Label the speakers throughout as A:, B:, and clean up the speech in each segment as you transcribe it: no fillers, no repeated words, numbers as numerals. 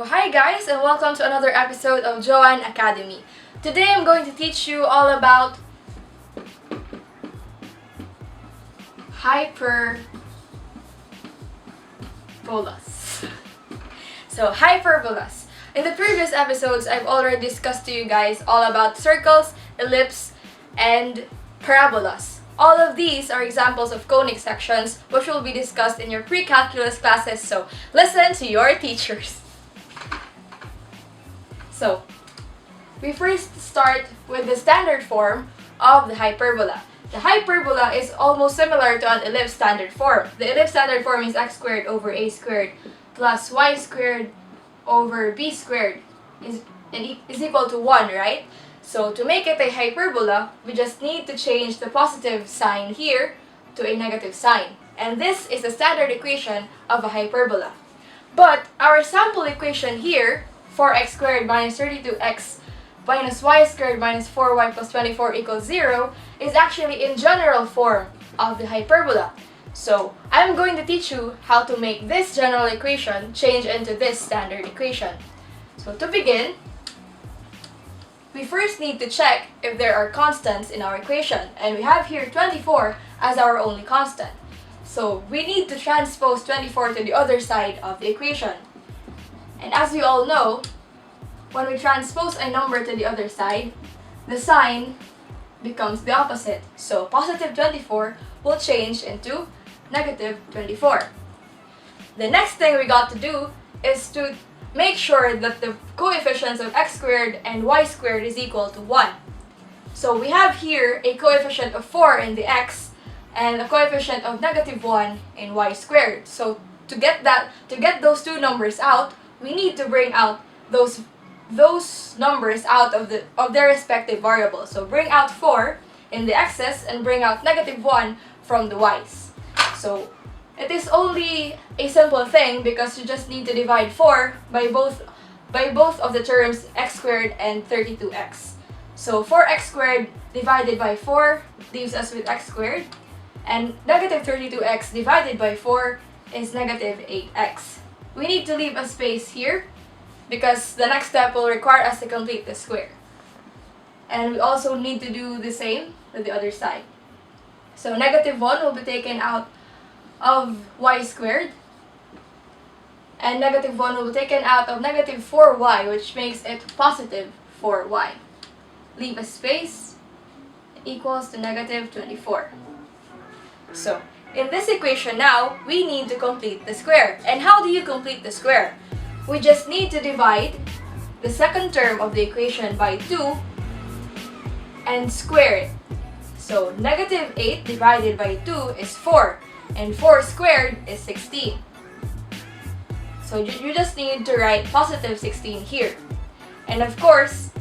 A: Hi guys, and welcome to another episode of Joann Academy. Today I'm going to teach you all about hyperbolas. Hyperbolas. In the previous episodes, I've already discussed to you guys all about circles, ellipse, and parabolas. All of these are examples of conic sections which will be discussed in your pre-calculus classes, so listen to your teachers. So, we first start with the standard form of the hyperbola. The hyperbola is almost similar to an ellipse standard form. The ellipse standard form is x squared over a squared plus y squared over b squared is equal to 1, right? So to make it a hyperbola, we just need to change the positive sign here to a negative sign. And this is the standard equation of a hyperbola. But our sample equation here, 4x squared minus 32x minus y squared minus 4y plus 24 equals 0, is actually in general form of the hyperbola. So I'm going to teach you how to make this general equation change into this standard equation. So to begin, we first need to check if there are constants in our equation, and we have here 24 as our only constant. So we need to transpose 24 to the other side of the equation. And as we all know, when we transpose a number to the other side, the sign becomes the opposite. So positive 24 will change into negative 24. The next thing we got to do is to make sure that the coefficients of x squared and y squared is equal to 1. So we have here a coefficient of 4 in the x and a coefficient of negative 1 in y squared. So to get those two numbers out, we need to bring out those numbers out of their respective variables. So bring out 4 in the x's and bring out negative 1 from the y's. So it is only a simple thing because you just need to divide 4 by both of the terms x squared and 32x. So 4x squared divided by 4 leaves us with x squared, and negative 32x divided by 4 is negative 8x. We need to leave a space here because the next step will require us to complete the square. And we also need to do the same with the other side. So negative 1 will be taken out of y squared, and negative 1 will be taken out of negative 4y, which makes it positive 4y. Leave a space, equals to negative 24. So in this equation now, we need to complete the square. And how do you complete the square? We just need to divide the second term of the equation by 2 and square it. So negative 8 divided by 2 is 4, and 4 squared is 16. So you just need to write positive 16 here. And of course,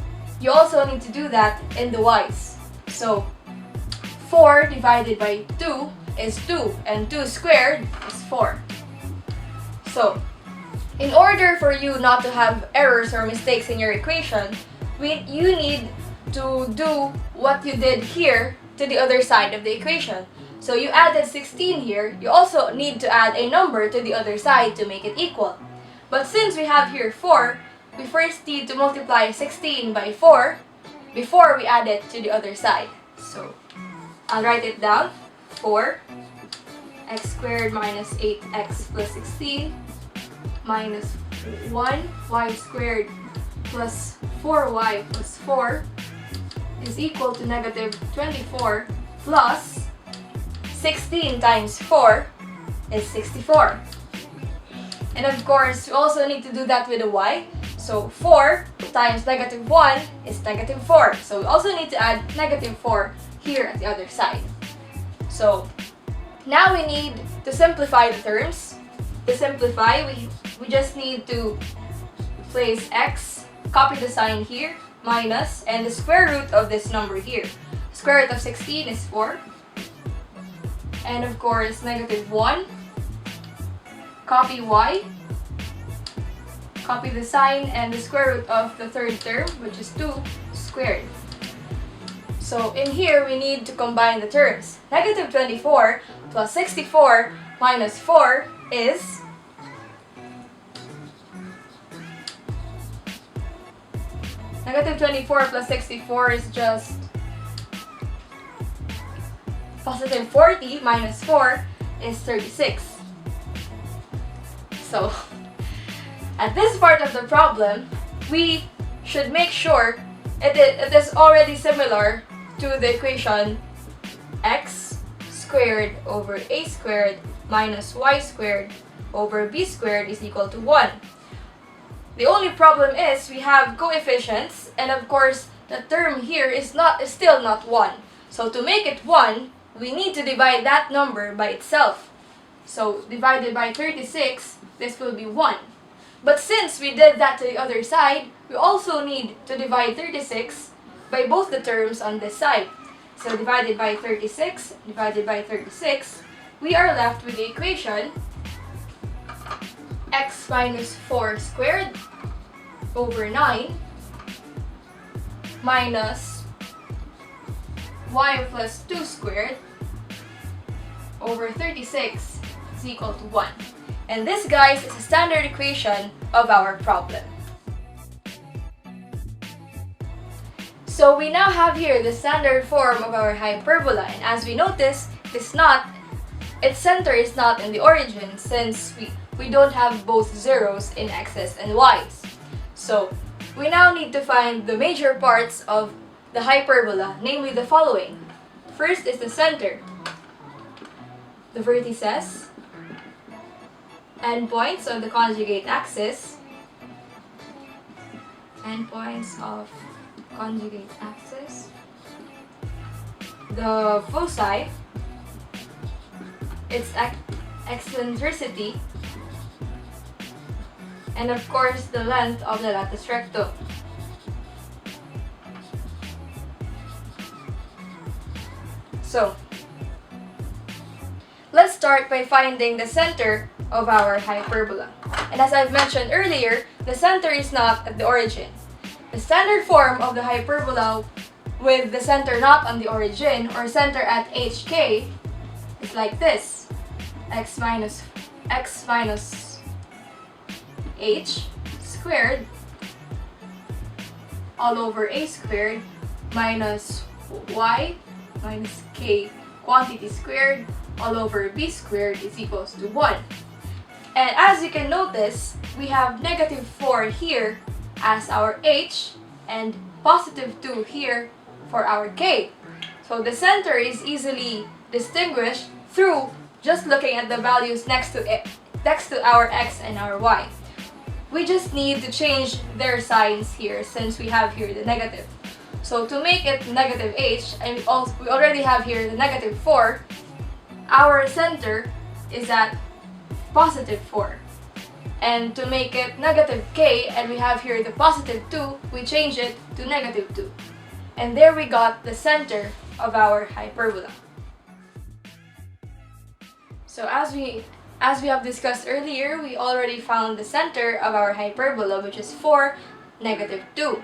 A: you also need to do that in the y's. So 4 divided by 2 is 2, and 2 squared is 4. So in order for you not to have errors or mistakes in your equation, you need to do what you did here to the other side of the equation. So you added 16 here, you also need to add a number to the other side to make it equal. But since we have here 4, we first need to multiply 16 by 4 before we add it to the other side. So I'll write it down. 4 x squared minus 8x plus 16 minus 1 y squared plus 4y plus 4 is equal to negative 24 plus 16 times 4 is 64. And of course, we also need to do that with a y. So 4 times negative 1 is negative 4. So we also need to add negative 4 here at the other side. So now we need to simplify the terms. To simplify, we just need to place x, copy the sign here, minus, and the square root of this number here. Square root of 16 is 4. And of course, negative 1. Copy y. Copy the sign and the square root of the third term, which is 2 squared. So in here, we need to combine the terms. Negative 24 plus 64 minus 4 is Negative 24 plus 64 is just positive 40 minus 4 is 36. So, at this part of the problem, we should make sure it is already similar to the equation x squared over a squared minus y squared over b squared is equal to 1. The only problem is we have coefficients, and of course the term here is still not 1. So to make it 1, we need to divide that number by itself. So divided by 36, this will be 1. But since we did that to the other side, we also need to divide 36 by both the terms on this side. So divided by 36, we are left with the equation x minus 4 squared over 9 minus y plus 2 squared over 36 is equal to 1. And this, guys, is a standard equation of our problem. So we now have here the standard form of our hyperbola, and as we notice, its center is not in the origin, since we don't have both zeros in x's and y's. So we now need to find the major parts of the hyperbola, namely the following. First is the center, the vertices, endpoints of the conjugate axis, the foci, its eccentricity, and of course the length of the latus rectum. So, let's start by finding the center of our hyperbola. And as I've mentioned earlier, the center is not at the origin. The standard form of the hyperbola with the center not on the origin, or center at hk, is like this: x minus h squared all over a squared minus y minus k quantity squared all over b squared is equals to 1. And as you can notice, we have negative 4 here as our h and positive 2 here for our k. So the center is easily distinguished through just looking at the values next to our x and our y. We just need to change their signs here, since we have here the negative. So to make it negative h, and we already have here the negative 4, our center is at positive 4. And to make it negative k, and we have here the positive 2, we change it to negative 2. And there we got the center of our hyperbola. So as we have discussed earlier, we already found the center of our hyperbola, which is 4, negative 2.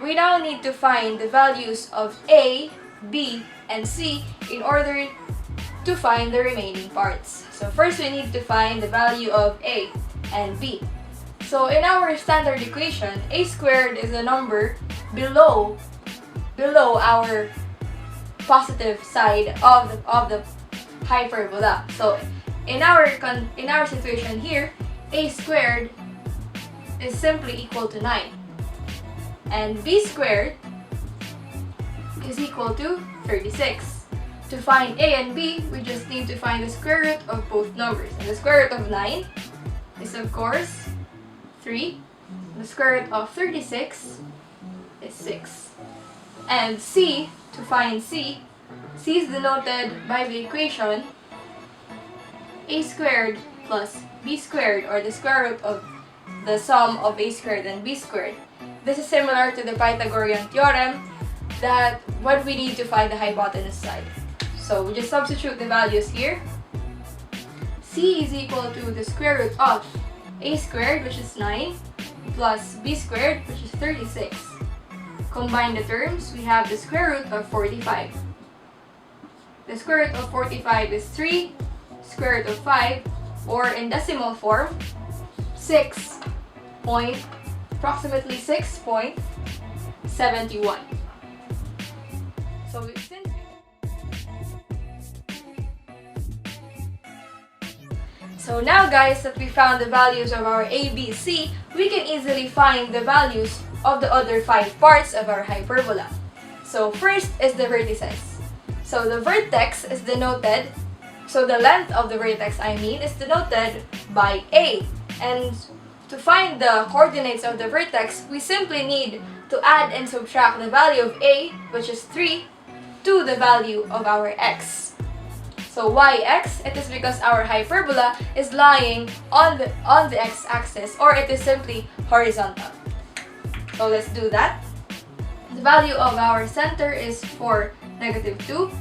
A: We now need to find the values of a, b, and c in order to find the remaining parts. So first we need to find the value of a and b. So in our standard equation, a squared is a number below our positive side of the hyperbola. So in our situation here, a squared is simply equal to 9, and b squared is equal to 36. To find a and b, we just need to find the square root of both numbers. And the square root of 9 is of course 3. The square root of 36 is 6. And c, to find c is denoted by the equation a squared plus b squared, or the square root of the sum of a squared and b squared. This is similar to the Pythagorean theorem, that when we need to find the hypotenuse side. So we just substitute the values here. C is equal to the square root of a squared, which is 9, plus b squared, which is 36. Combine the terms, we have the square root of 45. The square root of 45 is 3, square root of 5, or in decimal form, approximately 6.5 71. So since So now guys that we found the values of our A, B, C, we can easily find the values of the other 5 parts of our hyperbola. So first is the vertices. So the vertex is denoted, so the length of the vertex is denoted by A. And to find the coordinates of the vertex, we simply need to add and subtract the value of A, which is 3, to the value of our x. So yx, it is because our hyperbola is lying on the x-axis, or it is simply horizontal. So let's do that. The value of our center is 4, -2.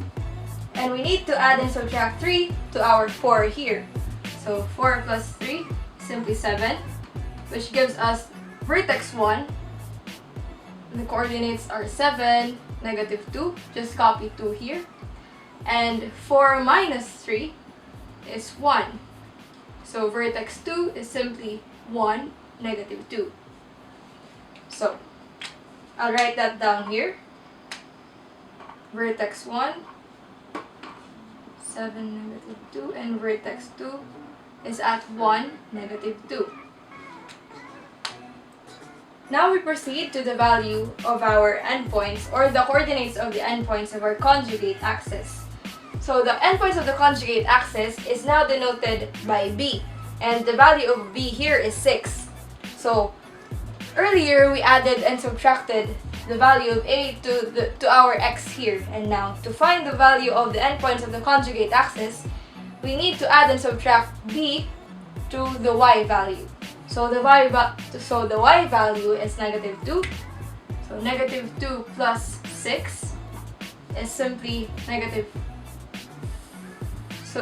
A: And we need to add and subtract 3 to our 4 here. So 4 plus 3 is simply 7, which gives us vertex 1. The coordinates are 7, -2. Just copy 2 here. And 4 minus 3 is 1. So vertex 2 is simply 1, -2. So I'll write that down here. Vertex 1, 7, -2, and vertex 2 is at 1, -2. Now we proceed to the value of our endpoints, or the coordinates of the endpoints of our conjugate axis. So the endpoints of the conjugate axis is now denoted by B, and the value of B here is 6. So earlier we added and subtracted the value of A to our x here, and now to find the value of the endpoints of the conjugate axis, we need to add and subtract B to the y value. So the y value is -2. So -2 plus 6 is simply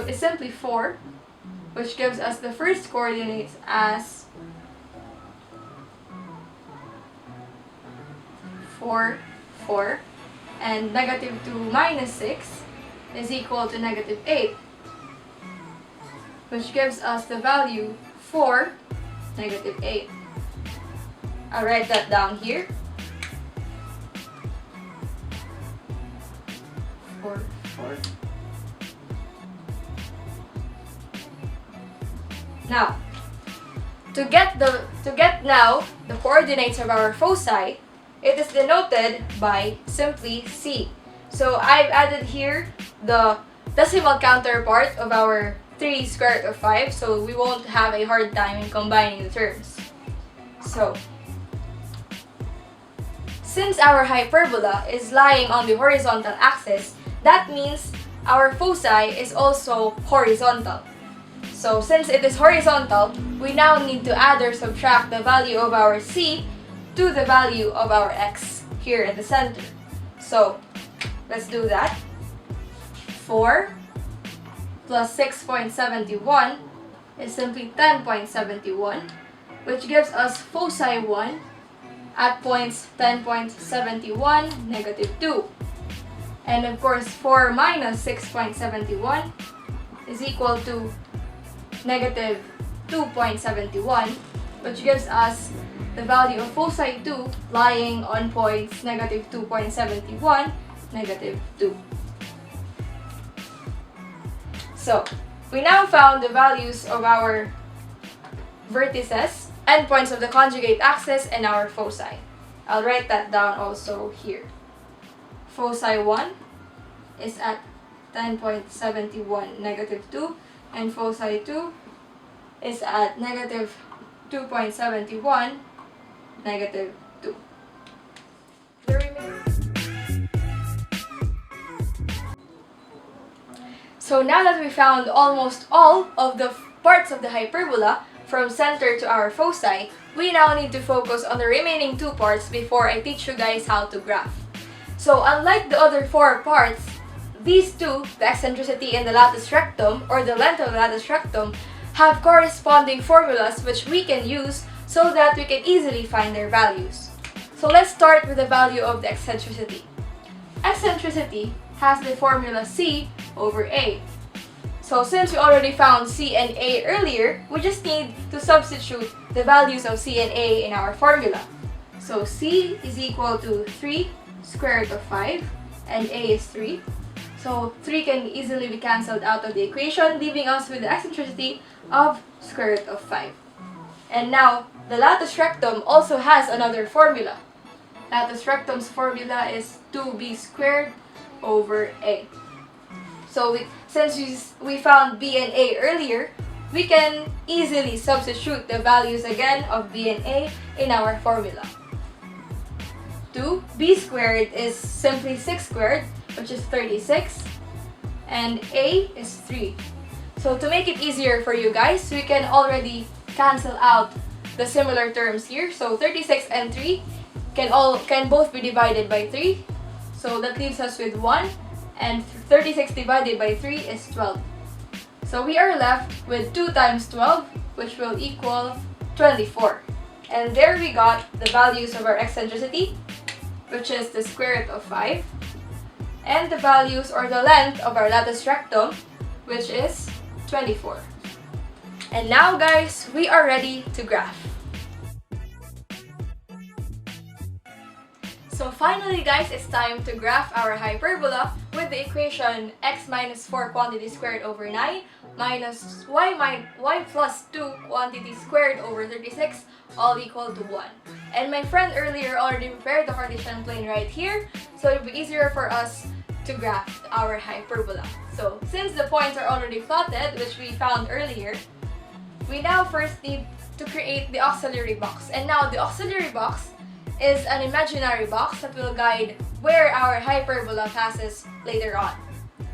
A: it's simply 4, which gives us the first coordinates as 4, 4, and -2 minus 6 is equal to -8, which gives us the value 4, -8. I'll write that down here. 4, 4. Now, to get now the coordinates of our foci, it is denoted by simply C. So I've added here the decimal counterpart of our 3 square root of 5, so we won't have a hard time in combining the terms. So, since our hyperbola is lying on the horizontal axis, that means our foci is also horizontal. So since it is horizontal, we now need to add or subtract the value of our C to the value of our x here in the center. So let's do that. 4 plus 6.71 is simply 10.71, which gives us foci 1 at points 10.71, -2. And of course, 4 minus 6.71 is equal to -2.71, which gives us the value of foci 2 lying on points -2.71, -2. So, we now found the values of our vertices, endpoints of the conjugate axis, and our foci. I'll write that down also here. Foci 1 is at 10.71, -2, and foci 2 is at -2.71, -2. The remaining. So now that we found almost all of the parts of the hyperbola from center to our foci, we now need to focus on the remaining 2 parts before I teach you guys how to graph. So unlike the other 4 parts, these 2, the eccentricity and the latus rectum, or the length of the latus rectum, have corresponding formulas which we can use so that we can easily find their values. So let's start with the value of the eccentricity. Eccentricity has the formula C over A. So since we already found C and A earlier, we just need to substitute the values of C and A in our formula. So C is equal to 3 square root of 5 and A is 3. So 3 can easily be cancelled out of the equation, leaving us with the eccentricity of square root of 5. And now, the latus rectum also has another formula. Latus rectum's formula is 2b squared over A. So since we found B and A earlier, we can easily substitute the values again of B and A in our formula. 2b squared is simply 6 squared, which is 36, and A is 3. So to make it easier for you guys, we can already cancel out the similar terms here. So 36 and 3 can both be divided by 3. So that leaves us with 1, and 36 divided by 3 is 12. So we are left with 2 times 12, which will equal 24. And there we got the values of our eccentricity, which is the square root of 5, and the values or the length of our latus rectum, which is 24. And now guys, we are ready to graph. So finally guys, it's time to graph our hyperbola with the equation x minus 4 quantity squared over 9 minus y plus 2 quantity squared over 36 all equal to 1. And my friend earlier already prepared the Cartesian plane right here, so it'll be easier for us to graph our hyperbola. So since the points are already plotted, which we found earlier, we now first need to create the auxiliary box. And now the auxiliary box is an imaginary box that will guide where our hyperbola passes later on.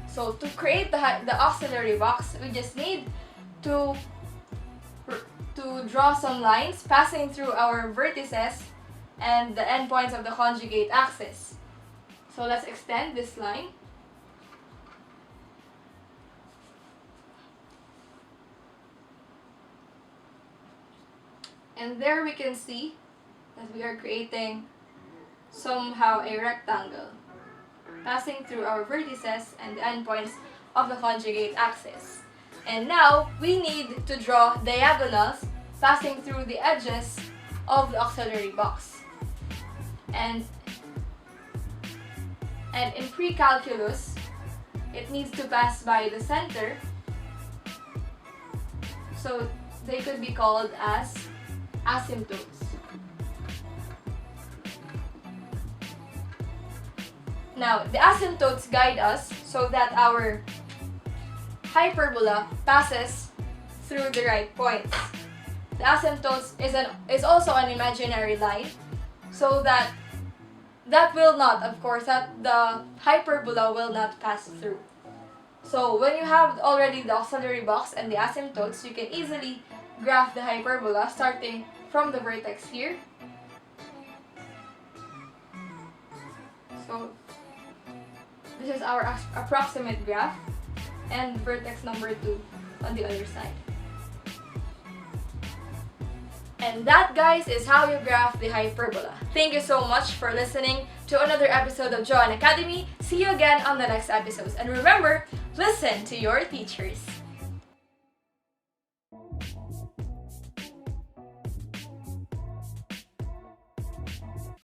A: So to create the auxiliary box, we just need to draw some lines passing through our vertices and the endpoints of the conjugate axis. So let's extend this line. And there we can see that we are creating somehow a rectangle passing through our vertices and the endpoints of the conjugate axis. And now we need to draw diagonals passing through the edges of the auxiliary box. And in pre-calculus, it needs to pass by the center, so they could be called as asymptotes. Now, the asymptotes guide us so that our hyperbola passes through the right points. The asymptotes is also an imaginary line, so that will not, of course, that the hyperbola will not pass through. So when you have already the auxiliary box and the asymptotes, you can easily graph the hyperbola starting from the vertex here. So this is our approximate graph, and vertex number 2 on the other side. And that, guys, is how you graph the hyperbola. Thank you so much for listening to another episode of Joann Academy. See you again on the next episodes. And remember, listen to your teachers.